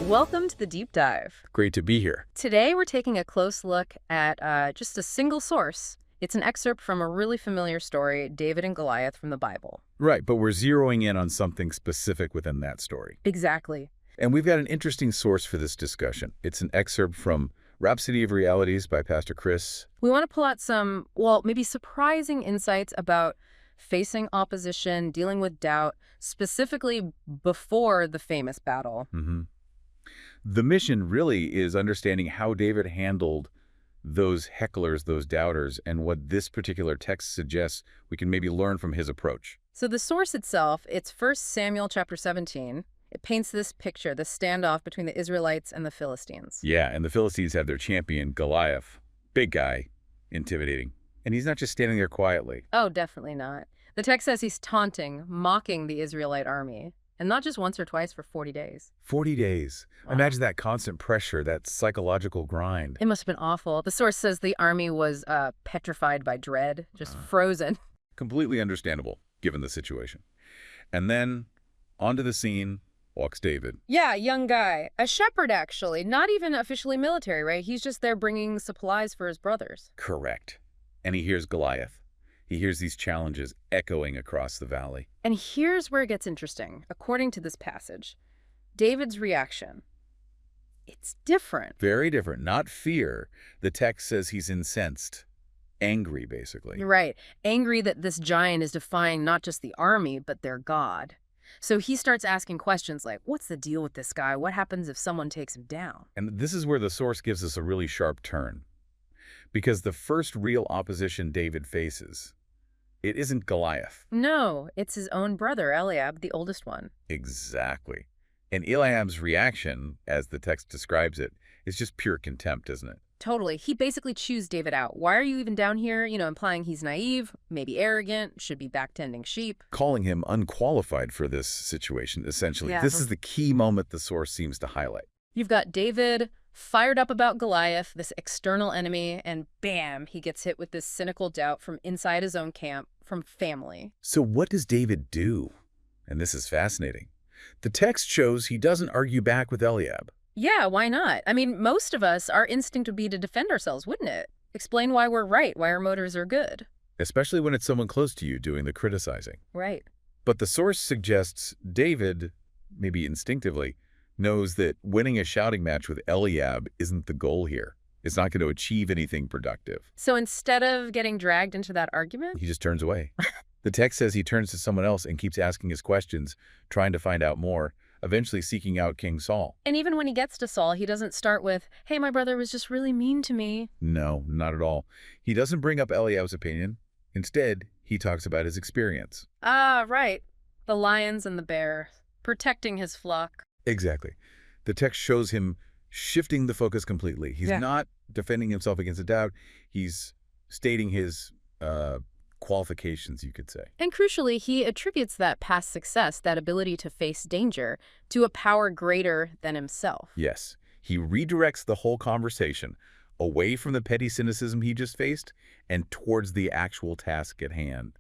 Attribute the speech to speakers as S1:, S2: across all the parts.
S1: Welcome to the Deep Dive.
S2: Great to be here.
S1: Today we're taking a close look at just a single source. It's an excerpt from a really familiar story, David and Goliath from the Bible.
S2: Right, but we're zeroing in on something specific within that story.
S1: Exactly.
S2: And we've got an interesting source for this discussion. It's an excerpt from Rhapsody of Realities by Pastor Chris.
S1: We want to pull out some, well, maybe surprising insights about facing opposition, dealing with doubt, specifically before the famous battle.
S2: The mission really is understanding how David handled those hecklers, those doubters, and what this particular text suggests we can maybe learn from his approach.
S1: So the source itself, it's 1 Samuel chapter 17. It paints this picture, the standoff between the Israelites and the Philistines.
S2: Yeah, and the Philistines have their champion, Goliath. Big guy, intimidating. And he's not just standing there quietly.
S1: Oh, definitely not. The text says he's taunting, mocking the Israelite army. And not just once or twice, for 40 days.
S2: 40 days.
S1: Wow.
S2: Imagine that constant pressure, that psychological grind.
S1: It must have been awful. The source says the army was petrified by dread, just frozen.
S2: Completely understandable, given the situation. And then, onto the scene walks David.
S1: Yeah, young guy. A shepherd, actually. Not even officially military, right? He's just there bringing supplies for his brothers.
S2: Correct. And he hears Goliath. He hears these challenges echoing across the valley.
S1: And here's where it gets interesting. According to this passage, David's reaction, it's different.
S2: Very different. Not fear. The text says he's incensed. Angry, basically.
S1: You're right. Angry that this giant is defying not just the army, but their God. So he starts asking questions like, what's the deal with this guy? What happens if someone takes him down?
S2: And this is where the source gives us a really sharp turn. Because the first real opposition David faces, it isn't Goliath.
S1: No, it's his own brother, Eliab, the oldest one.
S2: Exactly. And Eliab's reaction, as the text describes it, is just pure contempt, isn't it?
S1: Totally. He basically chews David out. Why are you even down here? Implying he's naive, maybe arrogant, should be back-tending sheep.
S2: Calling him unqualified for this situation, essentially.
S1: Yeah.
S2: This is the key moment the source seems to highlight.
S1: You've got David fired up about Goliath, this external enemy, and bam, he gets hit with this cynical doubt from inside his own camp, from family.
S2: So what does David do? And this is fascinating. The text shows he doesn't argue back with Eliab.
S1: Yeah, why not? I mean, most of us, our instinct would be to defend ourselves, wouldn't it? Explain why we're right, why our motives are good.
S2: Especially when it's someone close to you doing the criticizing.
S1: Right.
S2: But the source suggests David, maybe instinctively, knows that winning a shouting match with Eliab isn't the goal here. It's not going to achieve anything productive.
S1: So instead of getting dragged into that argument?
S2: He just turns away. The text says he turns to someone else and keeps asking his questions, trying to find out more, eventually seeking out King Saul.
S1: And even when he gets to Saul, he doesn't start with, hey, my brother was just really mean to me.
S2: No, not at all. He doesn't bring up Eliab's opinion. Instead, he talks about his experience.
S1: Ah, right. The lions and the bear, protecting his flock.
S2: Exactly. The text shows him shifting the focus completely. He's not defending himself against a doubt. He's stating his qualifications, you could say.
S1: And crucially, he attributes that past success, that ability to face danger, to a power greater than himself.
S2: Yes. He redirects the whole conversation away from the petty cynicism he just faced and towards the actual task at hand,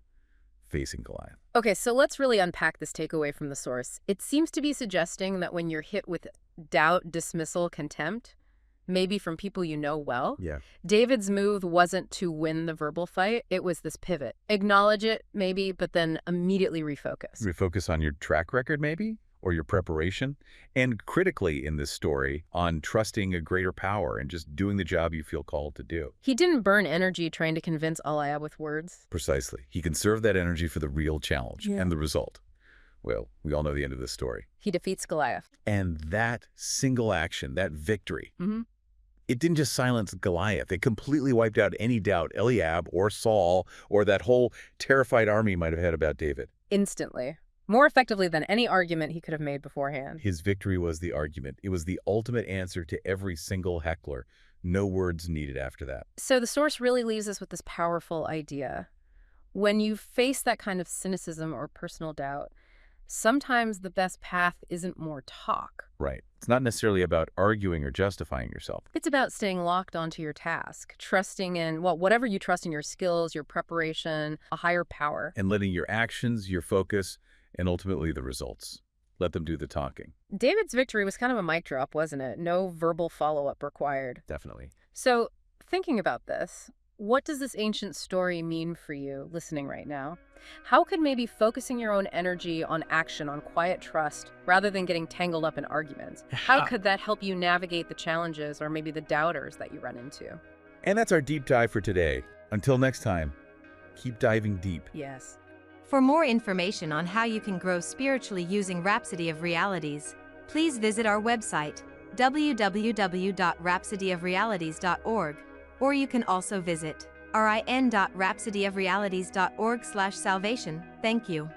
S2: facing Goliath.
S1: Okay, so let's really unpack this takeaway from the source. It seems to be suggesting that when you're hit with doubt, dismissal, contempt, maybe from people you know well, David's move wasn't to win the verbal fight. It was this pivot. Acknowledge it, maybe, but then immediately refocus.
S2: Refocus on your track record, maybe, or your preparation. And critically in this story, on trusting a greater power and just doing the job you feel called to do.
S1: He didn't burn energy trying to convince Eliab with words.
S2: Precisely. He conserved that energy for the real challenge and the result. Well, we all know the end of this story.
S1: He defeats Goliath.
S2: And that single action, that victory, it didn't just silence Goliath. It completely wiped out any doubt Eliab or Saul or that whole terrified army might have had about David.
S1: Instantly. More effectively than any argument he could have made beforehand.
S2: His victory was the argument. It was the ultimate answer to every single heckler. No words needed after that.
S1: So the source really leaves us with this powerful idea. When you face that kind of cynicism or personal doubt, sometimes the best path isn't more talk.
S2: Right. It's not necessarily about arguing or justifying yourself.
S1: It's about staying locked onto your task, trusting in, well, whatever you trust in your skills, your preparation, a higher power.
S2: And letting your actions, your focus, and ultimately the results Let them do the talking.
S1: David's victory was kind of a mic drop, wasn't it? No verbal follow-up required.
S3: Definitely.
S1: So, thinking about this, what does this ancient story mean for you listening right now? How could maybe focusing your own energy on action, on quiet trust, rather than getting tangled up in arguments, how could that help you navigate the challenges or maybe the doubters that you run into?
S2: And that's our deep dive for today. Until next time, keep diving deep.
S1: Yes.
S4: For more information on how you can grow spiritually using Rhapsody of Realities, please visit our website, www.rhapsodyofrealities.org, or you can also visit rin.rhapsodyofrealities.org/salvation. Thank you.